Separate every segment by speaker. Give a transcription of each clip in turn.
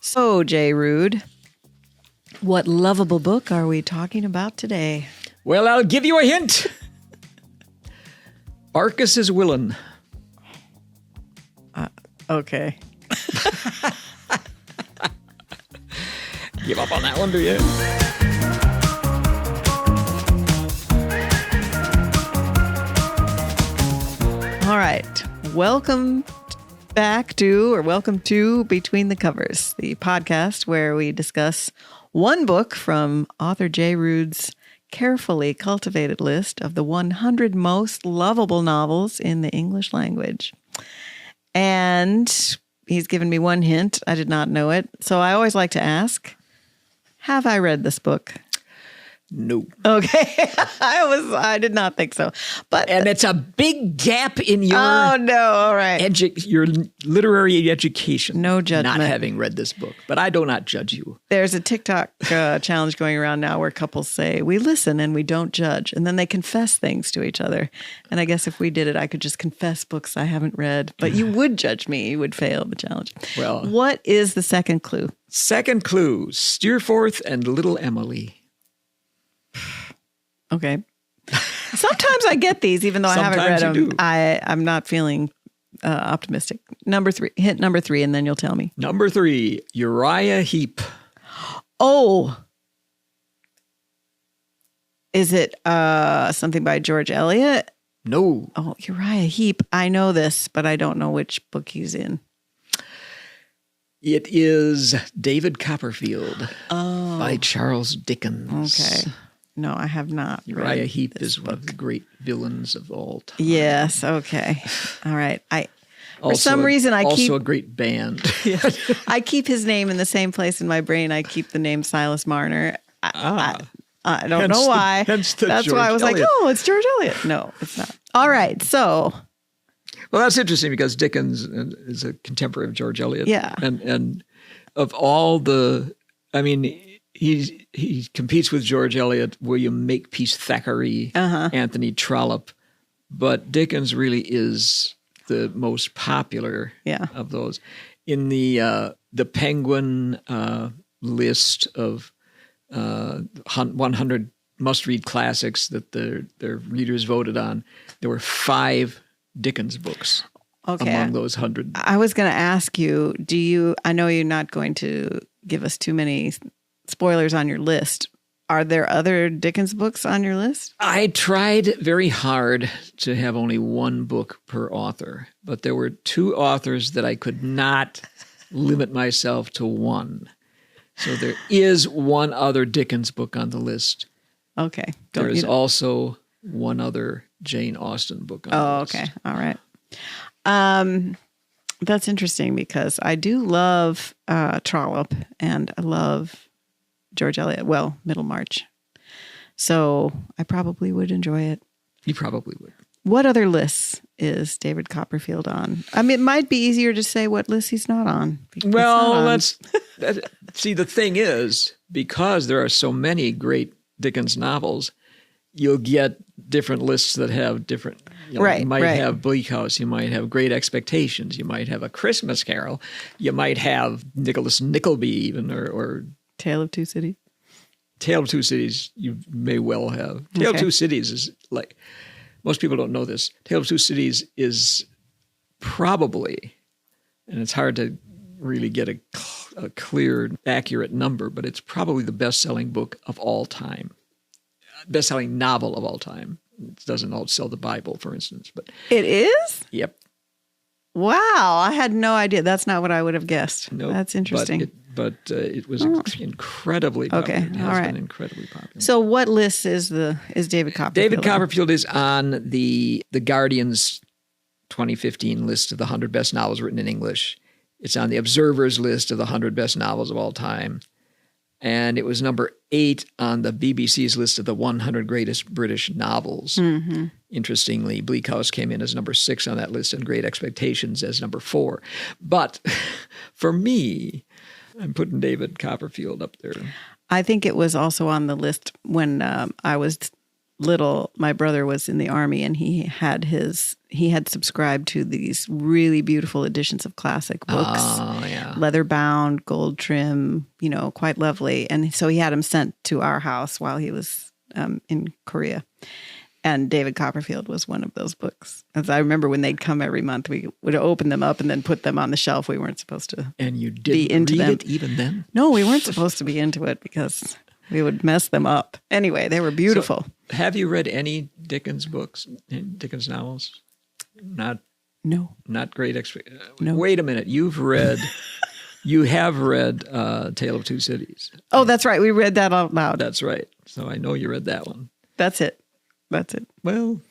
Speaker 1: So, Jay Rude, what lovable book are we talking about today?
Speaker 2: Well, I'll give you a hint. Barkus is willin'.
Speaker 1: Okay.
Speaker 2: Give up on that one, do you?
Speaker 1: All right. Welcome to Between the Covers, the podcast where we discuss one book from author Jay Rude's carefully cultivated list of the 100 most lovable novels in the English language. And he's given me one hint. I did not know it. So I always like to ask, have I read this book?
Speaker 2: No.
Speaker 1: Okay. I did not think so.
Speaker 2: And it's a big gap in your
Speaker 1: Oh no, all right.
Speaker 2: your literary education.
Speaker 1: No judgment.
Speaker 2: Not having read this book, but I do not judge you.
Speaker 1: There's a TikTok challenge going around now where couples say, we listen and we don't judge. And then they confess things to each other. And I guess if we did it, I could just confess books I haven't read. But you would judge me. You would fail the challenge.
Speaker 2: Well,
Speaker 1: what is the second clue?
Speaker 2: Second clue, Steerforth and Little Emily.
Speaker 1: Okay. Sometimes I get these, even though I haven't read them. I'm not feeling optimistic. Hint number three, and then you'll tell me.
Speaker 2: Number 3, Uriah Heep.
Speaker 1: Oh. Is it something by George Eliot?
Speaker 2: No.
Speaker 1: Oh, Uriah Heep. I know this, but I don't know which book he's in.
Speaker 2: It is David Copperfield by Charles Dickens.
Speaker 1: Okay. No, I have not.
Speaker 2: Uriah Heep is one of the great villains of all time.
Speaker 1: Yes. Okay. All right. For some
Speaker 2: Also
Speaker 1: reason,
Speaker 2: a great band.
Speaker 1: I keep his name in the same place in my brain. I keep the name Silas Marner. I don't know why.
Speaker 2: That's
Speaker 1: why I was
Speaker 2: Eliot.
Speaker 1: like, oh, it's George Eliot. No, it's not. All right. So.
Speaker 2: Well, that's interesting because Dickens is a contemporary of George Eliot.
Speaker 1: Yeah.
Speaker 2: And of all he competes with George Eliot, William Makepeace Thackeray, Anthony Trollope, but Dickens really is the most popular of those. In the Penguin list of 100 must-read classics that their readers voted on, there were 5 Dickens books among those 100.
Speaker 1: I was going to ask you, I know you're not going to give us too many spoilers on your list. Are there other Dickens books on your list?
Speaker 2: I tried very hard to have only one book per author, but there were 2 authors that I could not limit myself to one. So there is one other Dickens book on the list.
Speaker 1: Okay.
Speaker 2: There is also one other Jane Austen book on the list.
Speaker 1: Okay. All right. That's interesting because I do love Trollope and I love George Eliot. Well, Middlemarch. So I probably would enjoy it.
Speaker 2: You probably would.
Speaker 1: What other lists is David Copperfield on? I mean, it might be easier to say what list he's not on.
Speaker 2: Well, see, the thing is, because there are so many great Dickens novels, you'll get different lists that have different. You might have Bleak House. You might have Great Expectations. You might have A Christmas Carol. You might have Nicholas Nickleby even, or
Speaker 1: Tale of Two Cities.
Speaker 2: Tale of Two Cities you may well have. Tale of Two Cities is like, most people don't know this. Tale of Two Cities is probably, and it's hard to really get a clear, accurate number, but it's probably the best-selling book of all time. Best-selling novel of all time. It doesn't outsell the Bible, for instance. But
Speaker 1: it is?
Speaker 2: Yep.
Speaker 1: Wow, I had no idea. That's not what I would have guessed.
Speaker 2: Nope.
Speaker 1: That's interesting.
Speaker 2: But it was incredibly popular.
Speaker 1: Okay,
Speaker 2: It has been incredibly popular.
Speaker 1: So what list is David Copperfield?
Speaker 2: David Copperfield is on the Guardian's 2015 list of the 100 best novels written in English. It's on the Observer's list of the 100 best novels of all time. And it was number 8 on the BBC's list of the 100 greatest British novels. Mm-hmm. Interestingly, Bleak House came in as number 6 on that list and Great Expectations as number 4. But for me, I'm putting David Copperfield up there.
Speaker 1: I think it was also on the list when I was little, my brother was in the Army, and he had subscribed to these really beautiful editions of classic books.
Speaker 2: Oh, yeah.
Speaker 1: Leather bound, gold trim, quite lovely. And so he had them sent to our house while he was in Korea. And David Copperfield was one of those books. As I remember when they'd come every month, we would open them up and then put them on the shelf. We weren't supposed to
Speaker 2: And you
Speaker 1: be
Speaker 2: didn't
Speaker 1: into
Speaker 2: read
Speaker 1: them.
Speaker 2: it even then?
Speaker 1: No, we weren't supposed to be into it because we would mess them up. Anyway, they were beautiful.
Speaker 2: So, have you read any Dickens books, Dickens novels?
Speaker 1: No.
Speaker 2: Not great.
Speaker 1: No.
Speaker 2: Wait a minute. You have read Tale of Two Cities.
Speaker 1: Oh, that's right. We read that out loud.
Speaker 2: That's right. So I know you read that one.
Speaker 1: That's it.
Speaker 2: Well,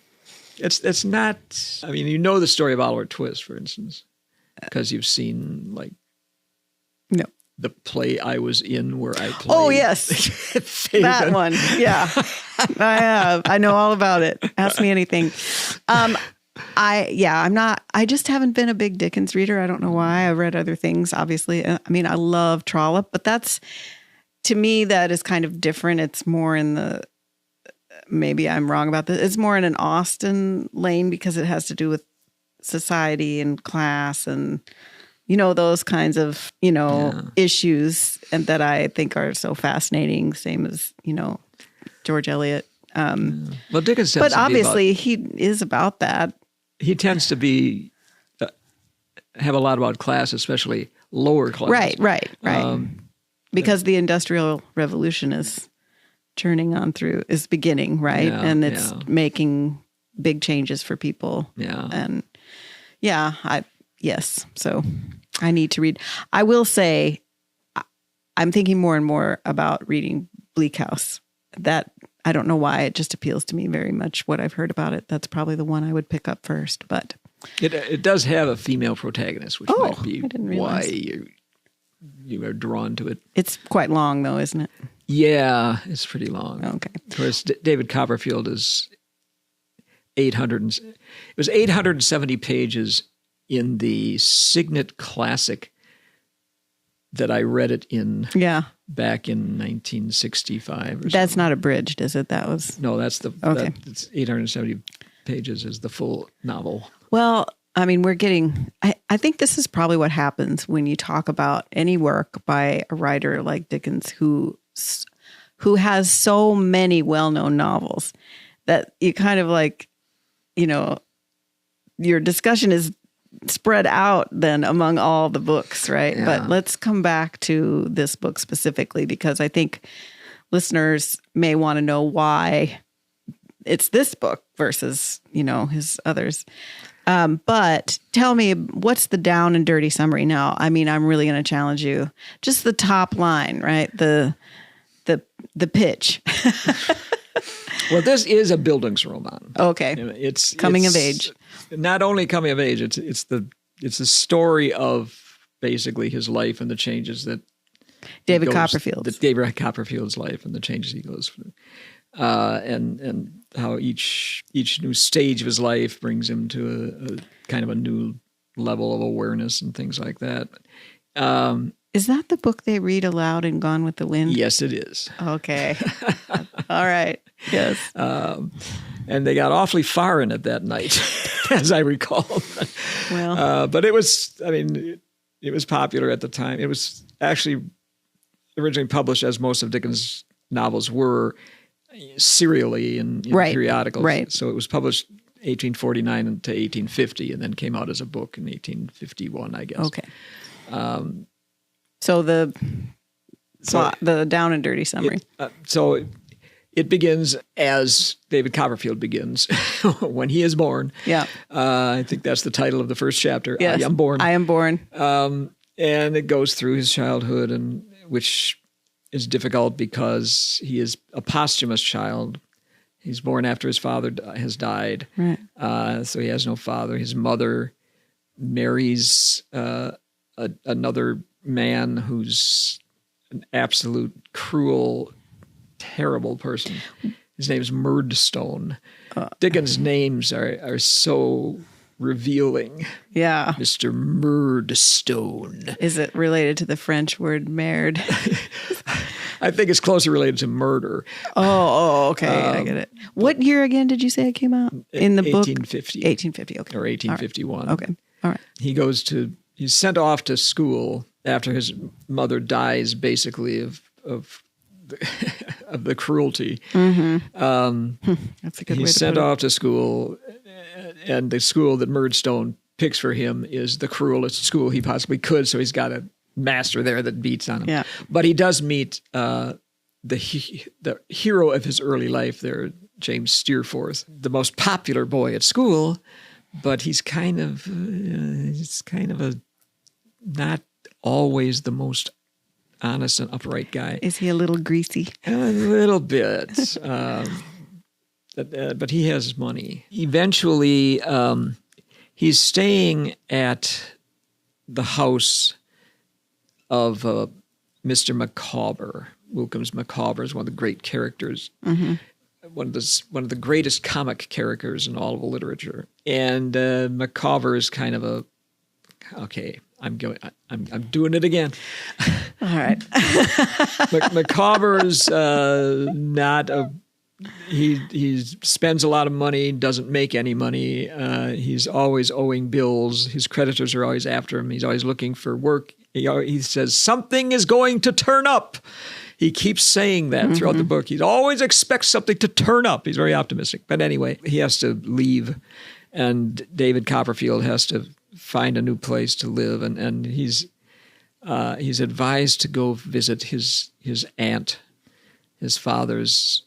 Speaker 2: it's not. I mean, you know the story of Oliver Twist, for instance, because you've seen
Speaker 1: No.
Speaker 2: the play I was in where I played.
Speaker 1: Oh, yes. That one. Yeah. I have. I know all about it. Ask me anything. I just haven't been a big Dickens reader. I don't know why. I've read other things, obviously. I mean, I love Trollope, but to me, that is kind of different. It's more in maybe I'm wrong about this. It's more in an Austen lane because it has to do with society and class and, those kinds of, issues and that I think are so fascinating. Same as, George Eliot.
Speaker 2: Well, Dickens tends
Speaker 1: but
Speaker 2: to
Speaker 1: obviously he is about that.
Speaker 2: He tends to be have a lot about class, especially lower class.
Speaker 1: Right. Because the Industrial Revolution is beginning, right?
Speaker 2: Yeah,
Speaker 1: and it's making big changes for people.
Speaker 2: Yeah.
Speaker 1: And yes. So I need to read. I will say I'm thinking more and more about reading Bleak House. That I don't know why, it just appeals to me very much what I've heard about it. That's probably the one I would pick up first, but
Speaker 2: it does have a female protagonist, which might be
Speaker 1: I didn't
Speaker 2: why
Speaker 1: realize.
Speaker 2: you are drawn to it.
Speaker 1: It's quite long though, isn't it?
Speaker 2: Yeah, it's pretty long.
Speaker 1: Okay.
Speaker 2: Of course, David Copperfield is 870 pages in the Signet Classic that I read it in back in 1965 or
Speaker 1: That's not abridged, is it? That was...
Speaker 2: No, that's
Speaker 1: Okay.
Speaker 2: It's 870 pages is the full novel.
Speaker 1: Well, I mean, I think this is probably what happens when you talk about any work by a writer like Dickens who has so many well-known novels that you kind of your discussion is spread out then among all the books, right?
Speaker 2: Yeah.
Speaker 1: But let's come back to this book specifically because I think listeners may want to know why it's this book versus, his others. But tell me, what's the down and dirty summary now? I mean, I'm really going to challenge you. Just the top line, right? The pitch.
Speaker 2: Well, this is a Bildungsroman.
Speaker 1: Okay.
Speaker 2: It's
Speaker 1: coming of age.
Speaker 2: Not only coming of age, it's the story of basically his life and the changes that
Speaker 1: David
Speaker 2: Copperfield's life and the changes he goes through. And how each new stage of his life brings him to a kind of a new level of awareness and things like that.
Speaker 1: Is that the book they read aloud in Gone with the Wind?
Speaker 2: Yes, it is.
Speaker 1: Okay. All right. Yes.
Speaker 2: And they got awfully far in it that night, as I recall.
Speaker 1: Well,
Speaker 2: but it was popular at the time. It was actually originally published, as most of Dickens' novels were, serially in periodicals.
Speaker 1: Right.
Speaker 2: So it was published 1849 to 1850 and then came out as a book in 1851, I guess.
Speaker 1: Okay. So the down and dirty summary.
Speaker 2: It begins as David Copperfield begins when he is born.
Speaker 1: Yeah.
Speaker 2: I think that's the title of the first chapter.
Speaker 1: Yes.
Speaker 2: I am born.
Speaker 1: I am born.
Speaker 2: And it goes through his childhood, and which is difficult because he is a posthumous child. He's born after his father has died.
Speaker 1: Right.
Speaker 2: So he has no father. His mother marries another man who's an absolute cruel, terrible person. His name is Murdstone. Dickens' names are so revealing.
Speaker 1: Yeah.
Speaker 2: Mr. Murdstone.
Speaker 1: Is it related to the French word merde?
Speaker 2: I think it's closely related to murder.
Speaker 1: Okay. I get it. What year again did you say it came out? In the book?
Speaker 2: 1850.
Speaker 1: 1850, okay.
Speaker 2: Or 1851.
Speaker 1: Okay, all right.
Speaker 2: He's sent off to school after his mother dies, basically, of the cruelty.
Speaker 1: Mm-hmm. That's a good way to put it.
Speaker 2: He's sent off to school, and the school that Murdstone picks for him is the cruelest school he possibly could, so he's got a master there that beats on him.
Speaker 1: Yeah.
Speaker 2: But he does meet the hero of his early life there, James Steerforth, the most popular boy at school, but he's kind of a not always the most honest and upright guy.
Speaker 1: Is he a little greasy?
Speaker 2: A little bit. But he has money. Eventually, he's staying at the house of Mr. Micawber. Wilkins Micawber is one of the great characters, one of the greatest comic characters in all of literature. And Micawber is kind of I'm doing it again.
Speaker 1: All right.
Speaker 2: Micawber's not a. He spends a lot of money, doesn't make any money. He's always owing bills. His creditors are always after him. He's always looking for work. He says, something is going to turn up. He keeps saying that throughout the book. He always expects something to turn up. He's very optimistic. But anyway, he has to leave, and David Copperfield has to find a new place to live. And he's advised to go visit his aunt, his father's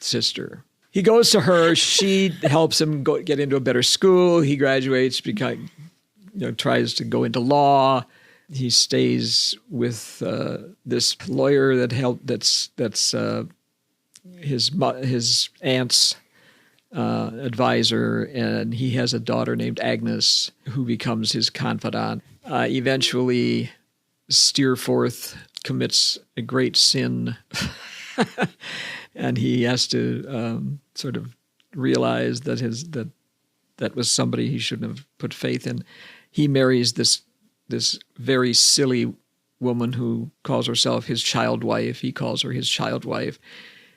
Speaker 2: sister. He goes to her. She helps him get into a better school. He graduates, tries to go into law. He stays with this lawyer that's his aunt's advisor, and he has a daughter named Agnes who becomes his confidant. Eventually, Steerforth commits a great sin. And he has to sort of realize that was somebody he shouldn't have put faith in. He marries this very silly woman who calls herself his child wife. He calls her his child wife.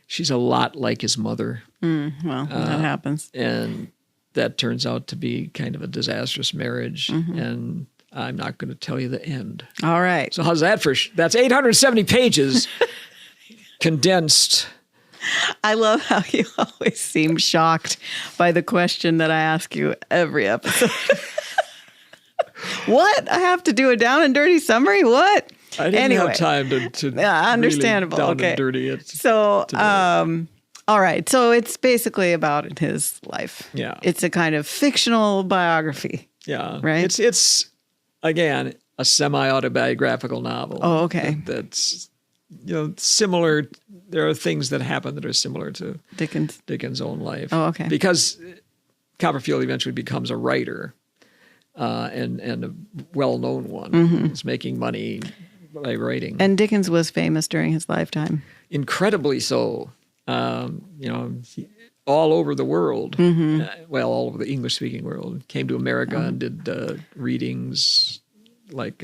Speaker 2: She's a lot like his mother.
Speaker 1: Well, that happens.
Speaker 2: And that turns out to be kind of a disastrous marriage. And I'm not going to tell you the end.
Speaker 1: All right.
Speaker 2: So how's that that's 870 pages condensed.
Speaker 1: I love how you always seem shocked by the question that I ask you every episode. What? I have to do a down and dirty summary? What?
Speaker 2: I didn't have time to
Speaker 1: understandable.
Speaker 2: Really down
Speaker 1: okay.
Speaker 2: and dirty it.
Speaker 1: So, all right. So it's basically about his life.
Speaker 2: Yeah.
Speaker 1: It's a kind of fictional biography.
Speaker 2: Yeah.
Speaker 1: Right?
Speaker 2: It's again, a semi-autobiographical novel.
Speaker 1: Oh, okay.
Speaker 2: That's similar. There are things that happen that are similar to Dickens' own life.
Speaker 1: Oh, okay.
Speaker 2: Because Copperfield eventually becomes a writer, and a well-known one. He's making money by writing.
Speaker 1: And Dickens was famous during his lifetime.
Speaker 2: Incredibly so. All over the world. All over the English-speaking world. Came to America and did readings like,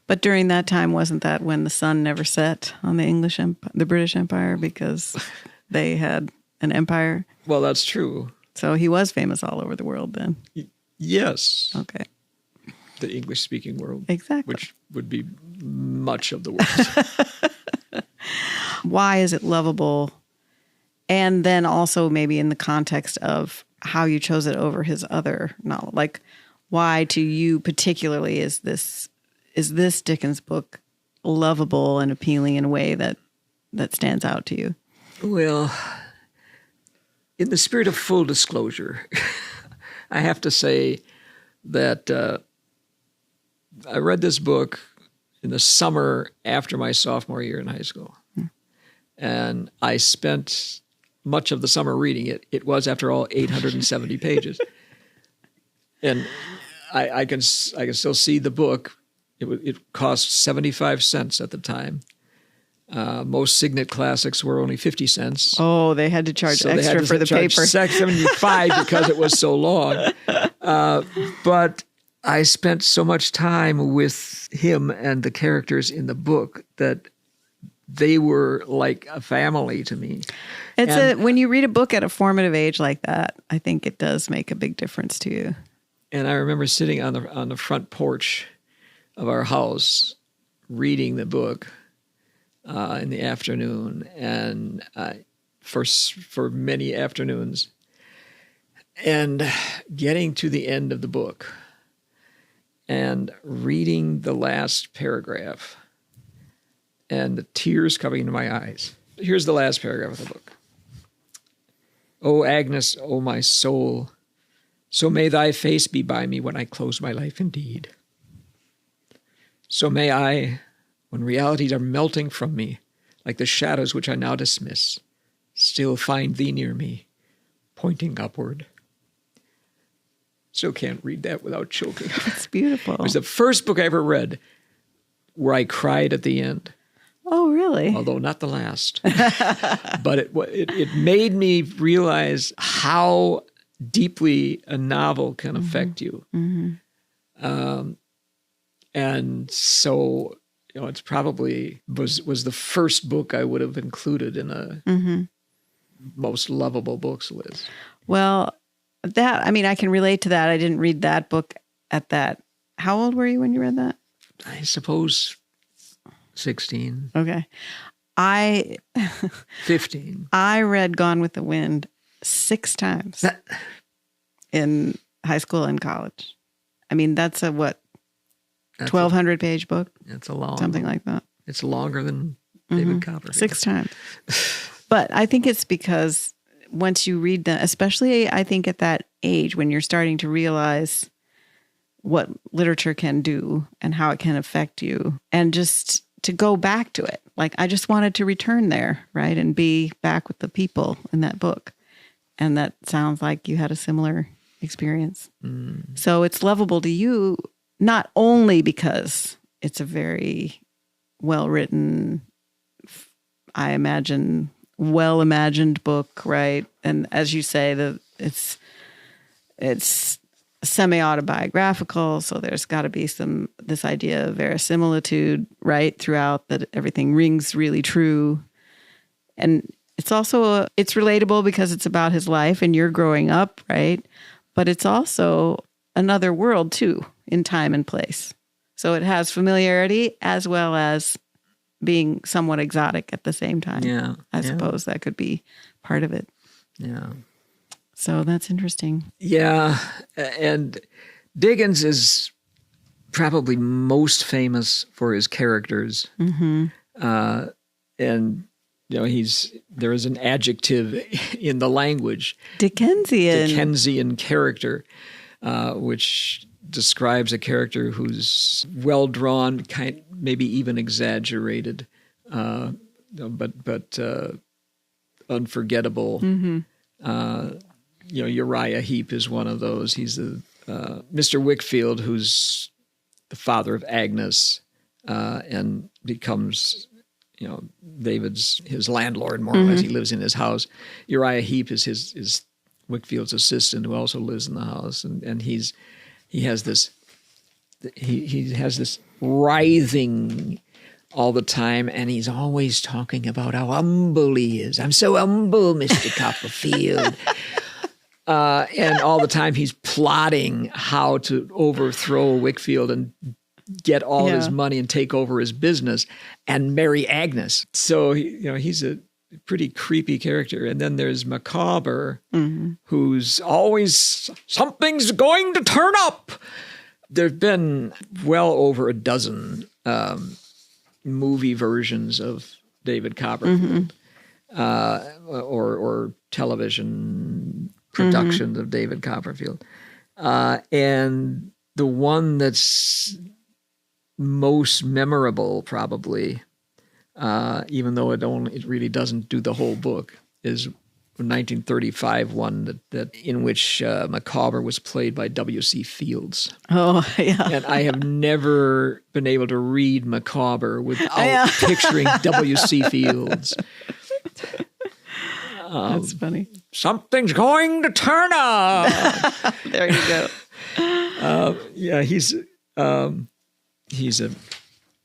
Speaker 1: But during that time, wasn't that when the sun never set on the British Empire because they had an empire?
Speaker 2: Well, that's true.
Speaker 1: So he was famous all over the world then.
Speaker 2: Yes.
Speaker 1: Okay.
Speaker 2: The English-speaking world.
Speaker 1: Exactly.
Speaker 2: Which would be much of the world.
Speaker 1: Why is it lovable? And then also maybe in the context of how you chose it over his other novel. Like, why to you particularly is this Dickens book lovable and appealing in a way that stands out to you?
Speaker 2: Well, in the spirit of full disclosure, I have to say that I read this book in the summer after my sophomore year in high school. And I spent much of the summer reading it. It was, after all, 870 pages. And I can still see the book. It cost 75 cents at the time. Most Signet classics were only 50 cents.
Speaker 1: Oh, they had to charge extra for the paper.
Speaker 2: 75 because it was so long. But I spent so much time with him and the characters in the book that they were like a family to me.
Speaker 1: When you read a book at a formative age like that, I think it does make a big difference to you.
Speaker 2: And I remember sitting on the front porch of our house reading the book in the afternoon, and for many afternoons, and getting to the end of the book and reading the last paragraph and the tears coming into my eyes. Here's the last paragraph of the book. "O Agnes, O my soul, so may thy face be by me when I close my life indeed. So may I, when realities are melting from me, like the shadows which I now dismiss, still find thee near me, pointing upward." Still can't read that without choking.
Speaker 1: It's beautiful.
Speaker 2: It was the first book I ever read where I cried at the end.
Speaker 1: Oh, really?
Speaker 2: Although not the last. But it made me realize how deeply a novel can affect you. Mm-hmm. And so, it's probably was the first book I would have included in a most lovable books list.
Speaker 1: Well, I can relate to that. I didn't read that book at that. How old were you when you read that?
Speaker 2: I suppose 16.
Speaker 1: Okay.
Speaker 2: 15.
Speaker 1: I read Gone with the Wind 6 times in high school and college. That's a 1,200 page book?
Speaker 2: It's a long
Speaker 1: something like that.
Speaker 2: It's longer than David Copperfield.
Speaker 1: 6 times. But I think it's because once you read them, especially I think at that age when you're starting to realize what literature can do and how it can affect you, and just to go back to it. Like, I just wanted to return there, right? And be back with the people in that book. And that sounds like you had a similar experience. Mm. So it's lovable to you, not only because it's a very well-written, I imagine, well-imagined book, right? And as you say, it's semi-autobiographical, so there's got to be this idea of verisimilitude, right, throughout, that everything rings really true. And it's also it's relatable because it's about his life and you're growing up, right? But it's also another world too, in time and place. So it has familiarity as well as being somewhat exotic at the same time.
Speaker 2: Yeah.
Speaker 1: I suppose that could be part of it.
Speaker 2: Yeah.
Speaker 1: So that's interesting.
Speaker 2: Yeah. And Dickens is probably most famous for his characters. Mm-hmm. And, there is an adjective in the language. Dickensian character, which describes a character who's well drawn, maybe even exaggerated, but unforgettable. Mm-hmm. Uriah Heep is one of those. He's Mr. Wickfield, who's the father of Agnes, and becomes, his landlord more or less. He lives in his house. Uriah Heep is his Wickfield's assistant, who also lives in the house, and he has this writhing all the time, and he's always talking about how humble he is. I'm so humble, Mr. Copperfield. And all the time he's plotting how to overthrow Wickfield and get all his money and take over his business and marry Agnes. So, he's a pretty creepy character. And then there's Micawber, who's always, something's going to turn up. There've been well over a dozen movie versions of David Copperfield, or television productions of David Copperfield. And the one that's most memorable, probably, even though it really doesn't do the whole book, is a 1935 one that in which Micawber was played by W.C. Fields. Oh, yeah. And I have never been able to read Micawber without picturing W.C. Fields.
Speaker 1: That's funny.
Speaker 2: Something's going to turn up.
Speaker 1: There you go.
Speaker 2: He's a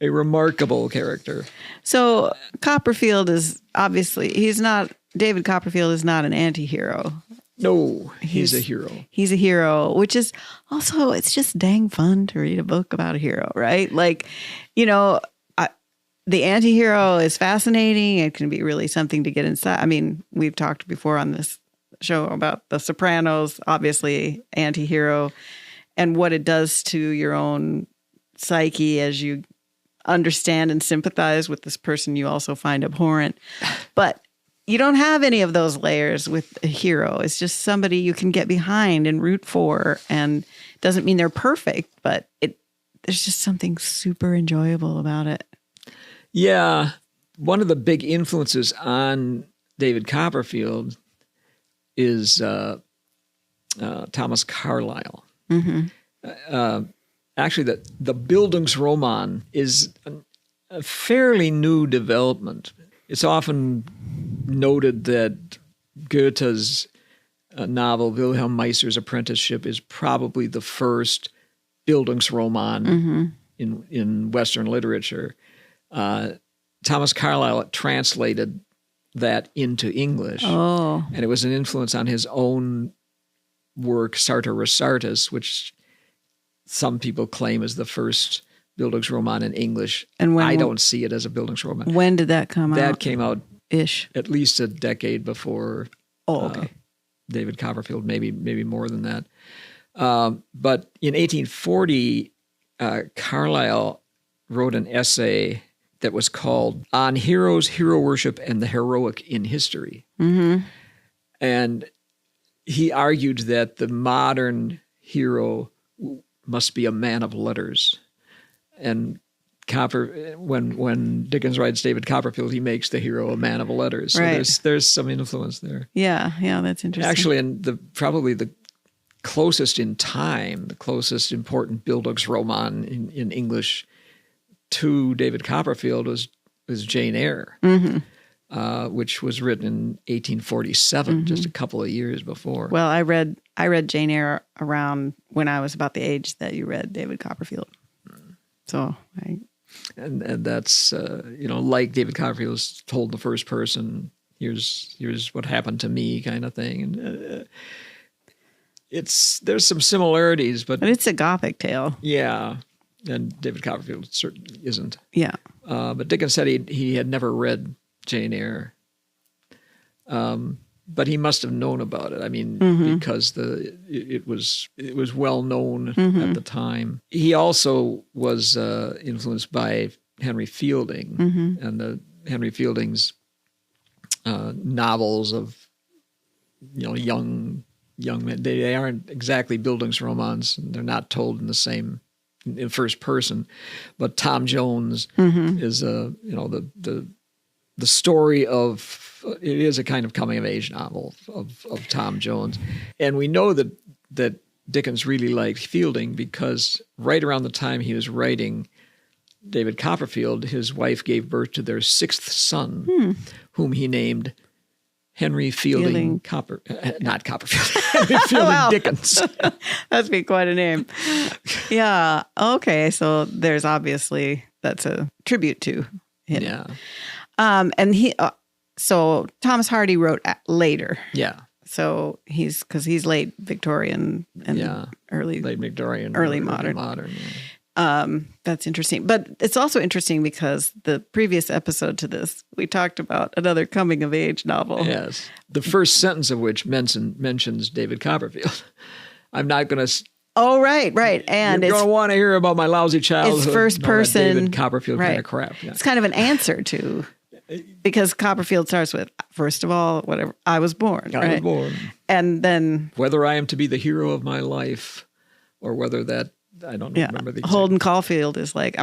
Speaker 2: a remarkable character.
Speaker 1: So Copperfield is obviously, David Copperfield is not an anti-hero.
Speaker 2: No, he's a hero.
Speaker 1: He's a hero, which is also, it's just dang fun to read a book about a hero, right? Like, the anti-hero is fascinating. It can be really something to get inside. I mean, we've talked before on this show about The Sopranos, obviously anti-hero, and what it does to your own psyche as you understand and sympathize with this person you also find abhorrent. But you don't have any of those layers with a hero. It's just somebody you can get behind and root for, and it doesn't mean they're perfect, but there's just something super enjoyable about it.
Speaker 2: Yeah. One of the big influences on David Copperfield is Thomas Carlyle. Mm-hmm. Actually, the Bildungsroman is a fairly new development. It's often noted that Goethe's novel, Wilhelm Meister's Apprenticeship, is probably the first Bildungsroman in Western literature. Thomas Carlyle translated that into English. Oh. And it was an influence on his own work, Sartor Resartus, which some people claim is the first Bildungsroman in English. And I don't see it as a Bildungsroman.
Speaker 1: When did that come out?
Speaker 2: That came out
Speaker 1: ish
Speaker 2: at least a decade before David Copperfield, maybe more than that. But in 1840, Carlyle wrote an essay that was called On Heroes, Hero Worship, and the Heroic in History. Mm-hmm. And he argued that the modern hero must be a man of letters. And when Dickens writes David Copperfield, he makes the hero a man of letters. So there's some influence there.
Speaker 1: Yeah, that's interesting.
Speaker 2: Actually, and probably the closest in time, the closest important Bildungsroman in English to David Copperfield was Jane Eyre, which was written in 1847, just a couple of years before.
Speaker 1: Well, I read Jane Eyre around when I was about the age that you read David Copperfield. So
Speaker 2: and that's like David Copperfield's told the first person, here's what happened to me, kind of thing, and there's some similarities, but
Speaker 1: it's a Gothic tale.
Speaker 2: Yeah. And David Copperfield certainly isn't.
Speaker 1: Yeah.
Speaker 2: But Dickens said he had never read Jane Eyre. But he must have known about it. I mean, because it was well known at the time. He also was influenced by Henry Fielding and Henry Fielding's novels of young men. They aren't exactly Bildungsromans. They're not told in first person, but Tom Jones is the story of, it is a kind of coming of age novel of Tom Jones. And we know that Dickens really liked Fielding because right around the time he was writing David Copperfield, his wife gave birth to their sixth son, whom he named Henry Fielding not Copperfield, Henry Fielding Dickens.
Speaker 1: That'd be quite a name. Yeah. Okay. So there's obviously, that's a tribute to him.
Speaker 2: Yeah.
Speaker 1: And so Thomas Hardy wrote later.
Speaker 2: Yeah.
Speaker 1: So he's late Victorian and
Speaker 2: late Victorian,
Speaker 1: early modern.
Speaker 2: Yeah.
Speaker 1: That's interesting. But it's also interesting because the previous episode to this, we talked about another coming of age novel.
Speaker 2: Yes. The first sentence of which mentions David Copperfield. I'm not going to...
Speaker 1: Oh, right. And
Speaker 2: you're going to want to hear about my lousy childhood.
Speaker 1: It's first person.
Speaker 2: David Copperfield kind of crap. Yeah.
Speaker 1: It's kind of an answer to... Because Copperfield starts with, first of all, whatever, I was born.
Speaker 2: I was born.
Speaker 1: And then... Whether
Speaker 2: I am to be the hero of my life or whether that... I don't remember the exact.
Speaker 1: Holden Caulfield is like,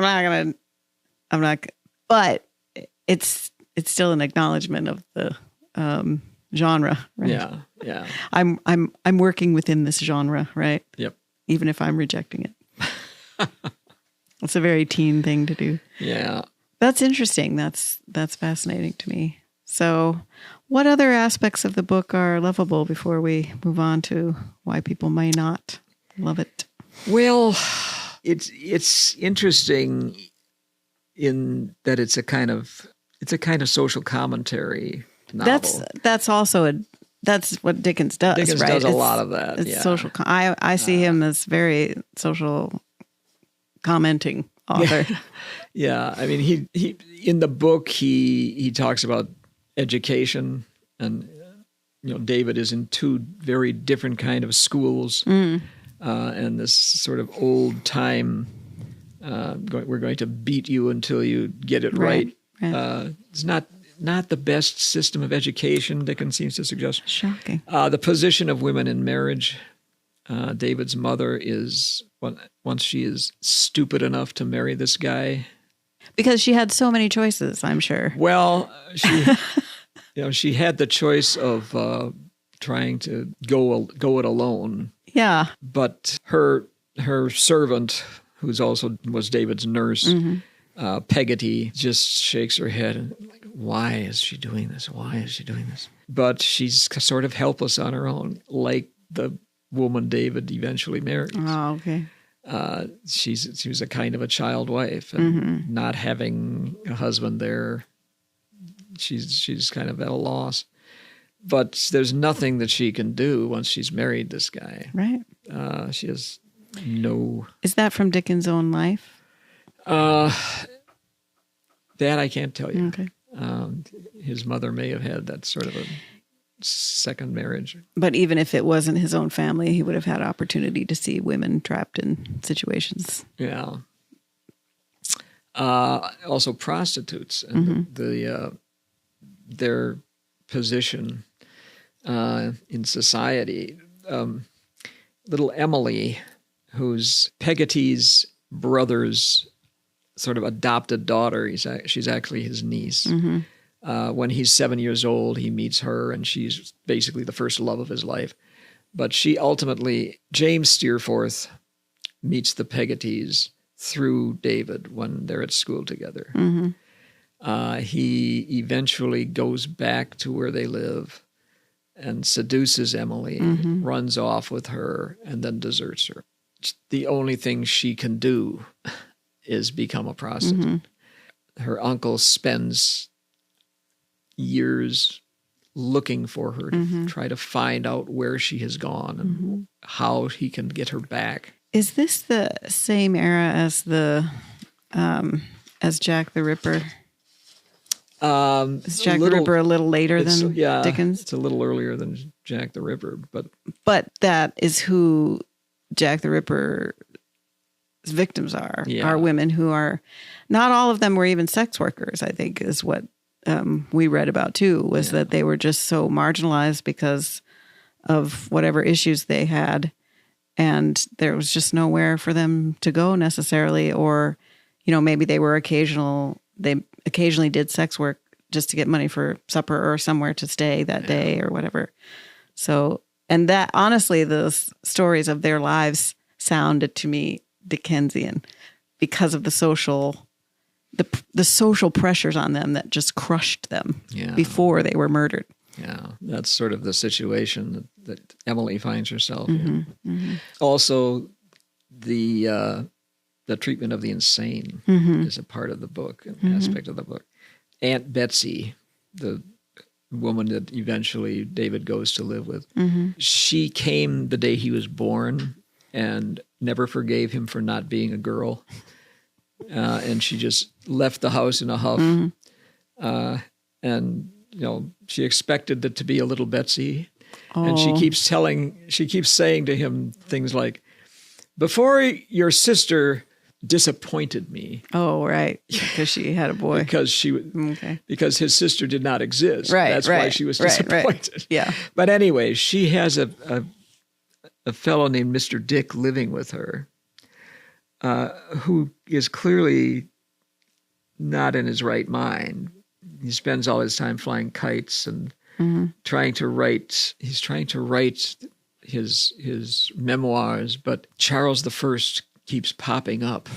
Speaker 1: but it's still an acknowledgement of the genre, right?
Speaker 2: Yeah.
Speaker 1: I'm working within this genre, right?
Speaker 2: Yep.
Speaker 1: Even if I'm rejecting it. It's a very teen thing to do.
Speaker 2: Yeah.
Speaker 1: That's interesting. That's fascinating to me. So what other aspects of the book are lovable before we move on to why people may not love it?
Speaker 2: Well, it's interesting in that it's a kind of social commentary novel.
Speaker 1: That's also that's what Dickens does.
Speaker 2: Dickens
Speaker 1: right?
Speaker 2: does a lot of that.
Speaker 1: It's
Speaker 2: yeah.
Speaker 1: social. I see him as very social commenting author.
Speaker 2: Yeah, I mean, he in the book he talks about education, and David is in two very different kind of schools, and this sort of old time. We're going to beat you until you get it right. It's not the best system of education, Dickens seems to suggest.
Speaker 1: Shocking.
Speaker 2: The position of women in marriage. David's mother is, once she is stupid enough to marry this guy.
Speaker 1: Because she had so many choices, I'm sure.
Speaker 2: Well, she had the choice of trying to go it alone.
Speaker 1: Yeah.
Speaker 2: But her servant, who's also was David's nurse, Peggotty, just shakes her head and like, why is she doing this? Why is she doing this? But she's sort of helpless on her own, like the woman David eventually married.
Speaker 1: Oh, okay.
Speaker 2: She was a kind of a child wife, and not having a husband there, she's kind of at a loss. But there's nothing that she can do once she's married this guy.
Speaker 1: Right.
Speaker 2: She has no.
Speaker 1: Is that from Dickens' own life?
Speaker 2: That I can't tell you.
Speaker 1: Okay.
Speaker 2: His mother may have had that sort of a second marriage.
Speaker 1: But even if it wasn't his own family, he would have had opportunity to see women trapped in situations.
Speaker 2: Yeah. Also prostitutes and their position in society. Little Emily, who's Peggotty's brother's sort of adopted daughter, she's actually his niece. When he's 7 years old, he meets her, and she's basically the first love of his life. But she ultimately, James Steerforth meets the Peggottys through David when they're at school together. He eventually goes back to where they live and seduces Emily, runs off with her, and then deserts her. The only thing she can do is become a prostitute. Her uncle spends years looking for her to try to find out where she has gone and how he can get her back.
Speaker 1: Is this the same era as as Jack the Ripper? Is Jack the Ripper a little later than Dickens?
Speaker 2: It's a little earlier than Jack the Ripper,
Speaker 1: but that is who Jack the Ripper's victims are women who are, not all of them were even sex workers, I think is what we read about too, was that they were just so marginalized because of whatever issues they had, and there was just nowhere for them to go necessarily, or maybe they occasionally did sex work just to get money for supper or somewhere to stay that day or whatever. So, and that honestly, those stories of their lives sounded to me Dickensian because of the social pressures on them that just crushed them before they were murdered.
Speaker 2: Yeah, that's sort of the situation that Emily finds herself in. Also, the treatment of the insane is a part of the book, an aspect of the book. Aunt Betsey, the woman that eventually David goes to live with, she came the day he was born and never forgave him for not being a girl. And she just left the house in a huff. And, she expected it to be a little Betsy. And she keeps saying to him things like, before your sister disappointed me.
Speaker 1: Oh, right. Because she had a boy.
Speaker 2: Because his sister did not exist.
Speaker 1: Right.
Speaker 2: That's why she was disappointed.
Speaker 1: Right. Yeah.
Speaker 2: But anyway, she has a fellow named Mr. Dick living with her, who is clearly not in his right mind. He spends all his time flying kites and trying to write. He's trying to write his memoirs, but Charles I keeps popping up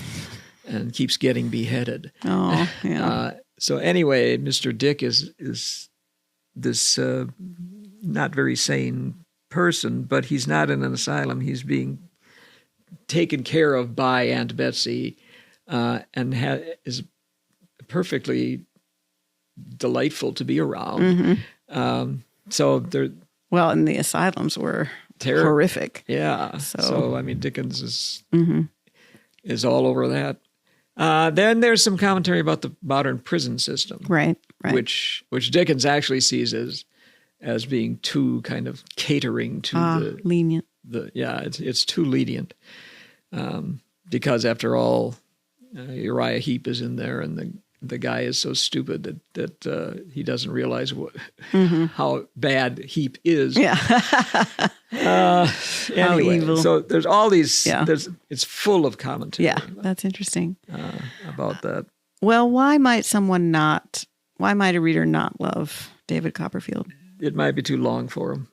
Speaker 2: and keeps getting beheaded.
Speaker 1: Oh, yeah.
Speaker 2: So anyway, Mr. Dick is this not very sane person, but he's not in an asylum. He's being taken care of by Aunt Betsey, and is perfectly delightful to be around. So they're
Speaker 1: and the asylums were horrific.
Speaker 2: Yeah. So I mean, Dickens is all over that. Then there's some commentary about the modern prison system,
Speaker 1: right?
Speaker 2: Which Dickens actually sees as being too kind of catering to
Speaker 1: lenient.
Speaker 2: It's too lenient, because after all, Uriah Heep is in there, and the guy is so stupid that he doesn't realize how bad Heep is.
Speaker 1: Yeah.
Speaker 2: Anyway,
Speaker 1: evil.
Speaker 2: so there's all these. It's full of commentary.
Speaker 1: Yeah, that's interesting
Speaker 2: about that.
Speaker 1: Well, why might a reader not love David Copperfield?
Speaker 2: It might be too long for him.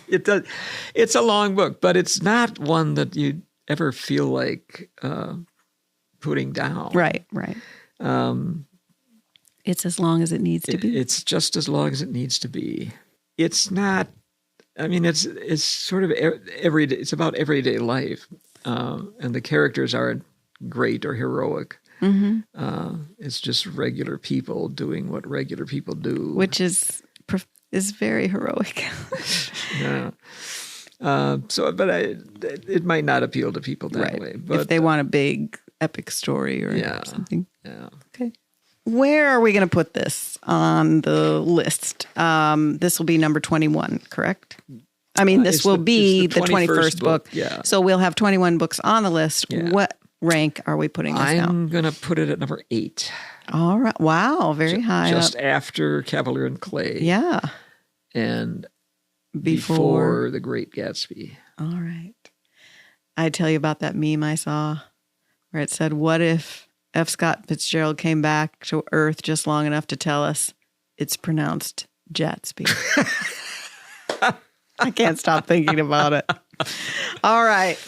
Speaker 2: It does. It's a long book, but it's not one that you ever feel like putting down.
Speaker 1: Right. It's as long as it needs to be.
Speaker 2: It's just as long as it needs to be. It's not. I mean, it's sort of everyday. It's about everyday life, and the characters aren't great or heroic. It's just regular people doing what regular people do,
Speaker 1: which is very heroic.
Speaker 2: Yeah. But it might not appeal to people that way. But
Speaker 1: if they want a big epic story or something.
Speaker 2: Yeah.
Speaker 1: Okay. Where are we going to put this on the list? This will be number 21, correct? I mean, this will be the 21st book.
Speaker 2: Yeah.
Speaker 1: So we'll have 21 books on the list. Yeah. What rank are we putting this now?
Speaker 2: I'm going to put it at number 8.
Speaker 1: All right. Wow. Very high.
Speaker 2: Just
Speaker 1: up.
Speaker 2: After Cavalier and Clay.
Speaker 1: Yeah.
Speaker 2: And before The Great Gatsby.
Speaker 1: All right. I tell you about that meme I saw where it said, what if F. Scott Fitzgerald came back to Earth just long enough to tell us it's pronounced Jatsby? I can't stop thinking about it. All right.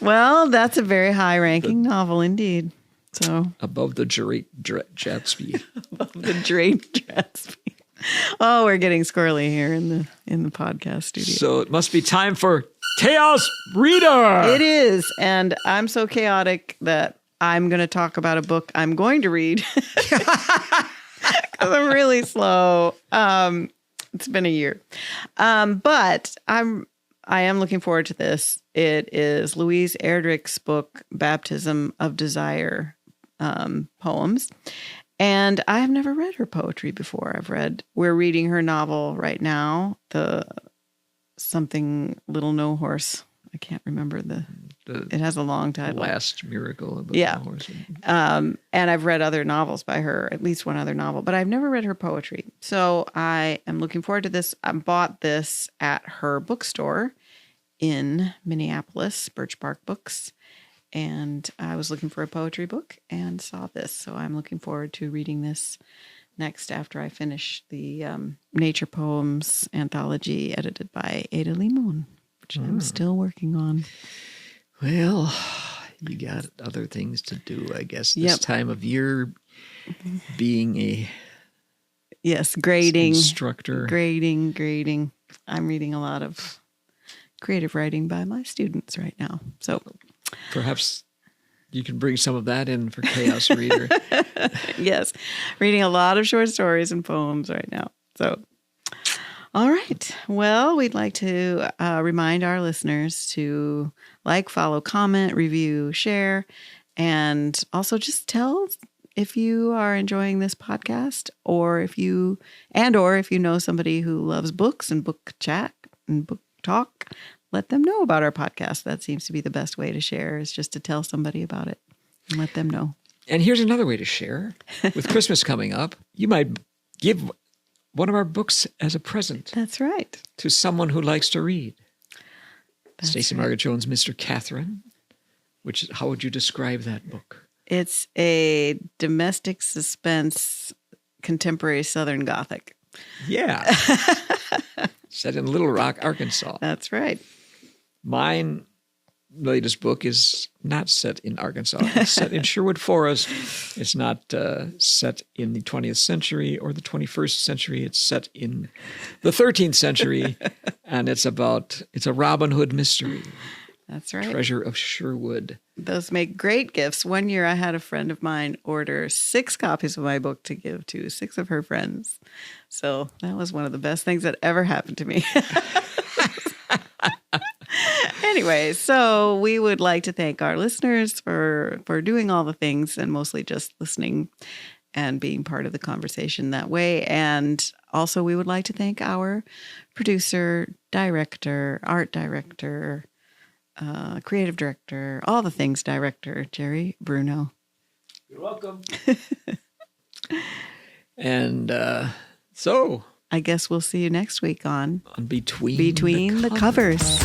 Speaker 1: Well, that's a very high-ranking novel indeed. So
Speaker 2: above the great Jatsby.
Speaker 1: Above the great Jatsby. Oh, we're getting squirrely here in the podcast studio.
Speaker 2: So it must be time for Chaos Reader.
Speaker 1: It is, and I'm so chaotic that I'm going to talk about a book I'm going to read because I'm really slow. It's been a year, but I am looking forward to this. It is Louise Erdrich's book, Baptism of Desire, poems. And I have never read her poetry before. We're reading her novel right now, the something Little No Horse. I can't remember it has a long title.
Speaker 2: Last Miracle of
Speaker 1: No
Speaker 2: Horse.
Speaker 1: And I've read other novels by her, at least one other novel, but I've never read her poetry. So I am looking forward to this. I bought this at her bookstore in Minneapolis, Birch Bark Books. And I was looking for a poetry book and saw this. So I'm looking forward to reading this next after I finish the Nature Poems anthology edited by Ada Limon, which I'm still working on.
Speaker 2: Well, you got other things to do, I guess, this time of year, being a
Speaker 1: grading
Speaker 2: instructor.
Speaker 1: Grading. I'm reading a lot of creative writing by my students right now. So
Speaker 2: perhaps you can bring some of that in for Chaos Reader.
Speaker 1: Yes. Reading a lot of short stories and poems right now. So, all right. Well, we'd like to remind our listeners to like, follow, comment, review, share, and also just tell if you are enjoying this podcast or if you know somebody who loves books and book chat and book talk. Let them know about our podcast. That seems to be the best way to share, is just to tell somebody about it and let them know.
Speaker 2: And here's another way to share. With Christmas coming up, you might give one of our books as a present.
Speaker 1: That's right.
Speaker 2: To someone who likes to read. Stacey Margaret Jones' Mr. Catherine, how would you describe that book?
Speaker 1: It's a domestic suspense, contemporary Southern Gothic.
Speaker 2: Yeah. Set in Little Rock, Arkansas.
Speaker 1: That's right.
Speaker 2: Mine latest book is not set in Arkansas. It's set in Sherwood Forest. It's not set in the 20th century or the 21st century. It's set in the 13th century, and it's a Robin Hood mystery.
Speaker 1: That's right.
Speaker 2: Treasure of Sherwood.
Speaker 1: Those make great gifts. One year I had a friend of mine order 6 copies of my book to give to 6 of her friends. So that was one of the best things that ever happened to me. Anyway, so we would like to thank our listeners for doing all the things and mostly just listening and being part of the conversation that way. And also we would like to thank our producer, director, art director, creative director, all the things director, Jerry Bruno.
Speaker 2: You're welcome. And so
Speaker 1: I guess we'll see you next week on
Speaker 2: Between the
Speaker 1: Covers.